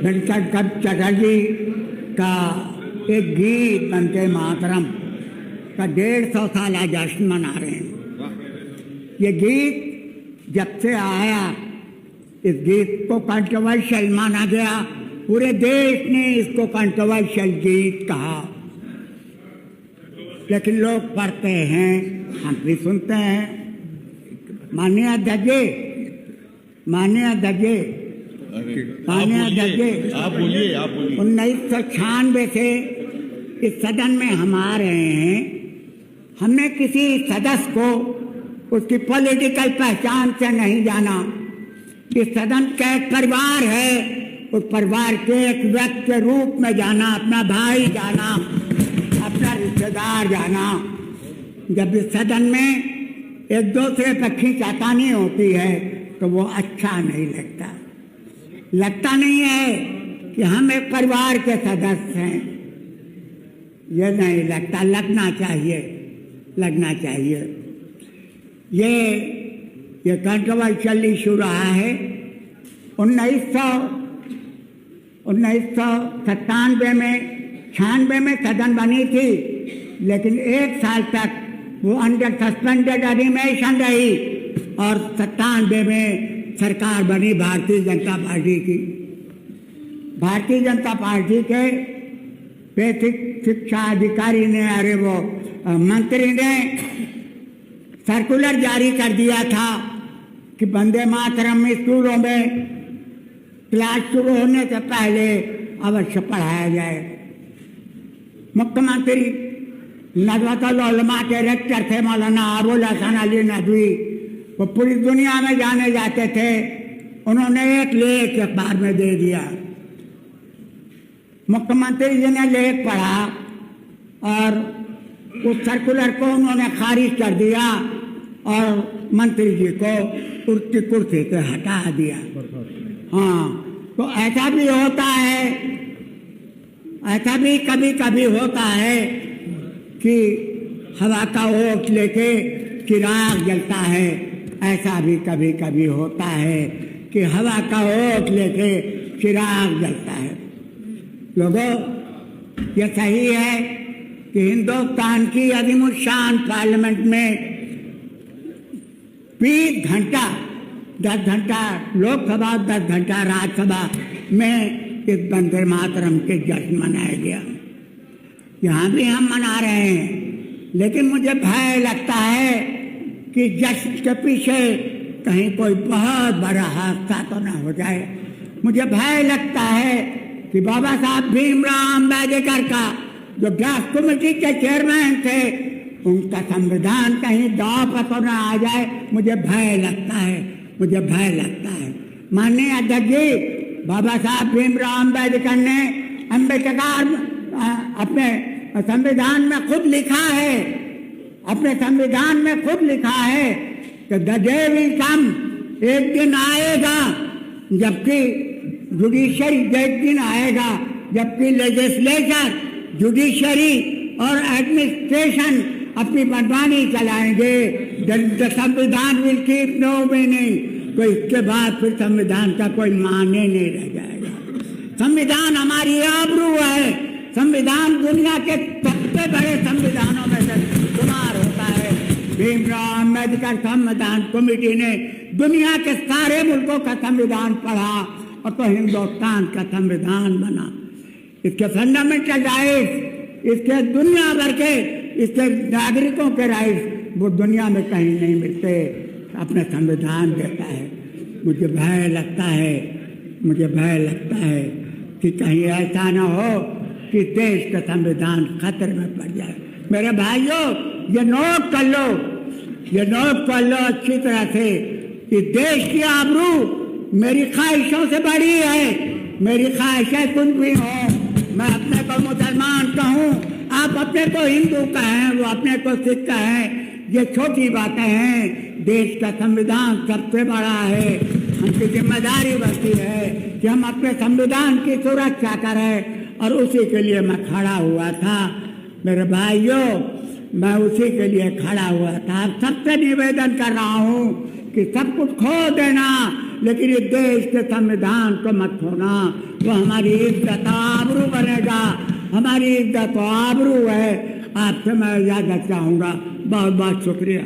वेंकट चटर्जी का एक गीत वंदे मातरम का 150 साला जश्न मना रहे हैं। ये गीत जब से आया, इस गीत को कंट्रोवर्शियल माना गया, पूरे देश ने इसको कंट्रोवर्शियल गीत कहा, लेकिन लोग पढ़ते हैं, हम भी सुनते हैं। माननीय अध्यक्ष, आप बोलिए। 1996 से इस सदन में हम आ रहे हैं। हमने किसी सदस्य को उसकी पॉलिटिकल पहचान से नहीं जाना। इस सदन का एक परिवार है, उस परिवार के एक व्यक्ति के रूप में जाना, अपना भाई जाना, अपना रिश्तेदार जाना। जब इस सदन में एक दूसरे पर खींचातानी होती है तो वो अच्छा नहीं लगता नहीं है कि हम एक परिवार के सदस्य हैं। ये नहीं लगता, लगना चाहिए। ये कंट्रोवर्शियल इशू रहा है। 1997 में 96 में सदन बनी थी, लेकिन 1 साल तक वो अंडर सस्पेंडेड एनिमेशन रही और 97 में सरकार बनी भारतीय जनता पार्टी की। भारतीय जनता पार्टी के बेसिक शिक्षा अधिकारी ने, मंत्री ने सर्कुलर जारी कर दिया था कि वंदे मातरम स्कूलों में क्लास शुरू होने से पहले अवश्य पढ़ाया जाए। मुख्यमंत्री नदवतुल उलमा के रेक्टर थे मौलाना अबुल हसन अली नदवी, वो पूरी दुनिया में जाने जाते थे। उन्होंने एक लेख अखबार में दे दिया। मुख्यमंत्री जी ने लेख पढ़ा और उस सर्कुलर को उन्होंने खारिज कर दिया और मंत्री जी को उनकी कुर्सी से हटा दिया। हाँ, तो ऐसा भी होता है, ऐसा भी कभी होता है कि हवा का ओट लेके चिराग जलता है। ऐसा भी कभी होता है कि हवा का ओट लेके चिराग जलता है। लोगों, ये सही है कि हिंदुस्तान की अज़ीमुश्शान पार्लियामेंट में 20 घंटा, 10 घंटा लोकसभा, 10 घंटा राज्यसभा में इस वंदे मातरम के जश्न मनाया गया। यहाँ भी हम मना रहे हैं, लेकिन मुझे भय लगता है कि जश्न के पीछे कहीं कोई बहुत बड़ा हादसा तो न हो जाए। मुझे भय लगता है कि बाबा साहब भीमराव अम्बेडकर का जो ड्राफ्ट कमेटी के चेयरमैन थे, उनका संविधान कहीं दांव पर तो न आ जाए। मुझे भय लगता है। माननीय अध्यक्ष जी, बाबा साहब भीमराव अम्बेडकर ने अपने संविधान में खुद लिखा है कि द डे विल कम, एक दिन आएगा जबकि जुडिशरी, एक दिन आएगा जबकि लेजिस्लेचर, जुडिशरी और एडमिनिस्ट्रेशन अपनी मनमानी चलाएंगे। संविधान विल कीप नो मीनिंग, तो इसके बाद फिर संविधान का कोई माने नहीं रह जाएगा। संविधान हमारी आबरू है। संविधान दुनिया के सबसे बड़े संविधानों में से शुमार होता है। भीमराव अम्बेडकर संविधान कमेटी ने दुनिया के सारे मुल्कों का संविधान पढ़ा और तो हिंदुस्तान का संविधान बना। इसके फंडामेंटल राइट्स, इसके दुनिया भर के, इसके नागरिकों के राइट्स वो दुनिया में कहीं नहीं मिलते। अपने संविधान देता है। मुझे भय लगता है कि कहीं ऐसा न हो कि देश का संविधान खतरे में पड़ जाए। मेरे भाइयों, ये नोट कर लो अच्छी तरह से। इस देश की आबरू मेरी ख्वाहिशों से बड़ी है। मेरी ख्वाहिशें कुछ भी हो, मैं अपने को मुसलमान कहूँ, आप अपने को हिंदू कहें, वो अपने को सिख कहें, ये छोटी बातें हैं। देश का संविधान सबसे बड़ा है। हमकी जिम्मेदारी बनती है कि हम अपने संविधान की सुरक्षा करें और उसी के लिए मैं खड़ा हुआ था। मेरे भाइयों, मैं उसी के लिए खड़ा हुआ था। सबसे निवेदन कर रहा हूँ कि सब कुछ खो देना, लेकिन इस देश के संविधान को मत खोना। वो हमारी इज्जत आबरू बनेगा, हमारी इज्जत आबरू है। आपसे मैं इजाजत चाहूँगा। बहुत बहुत शुक्रिया।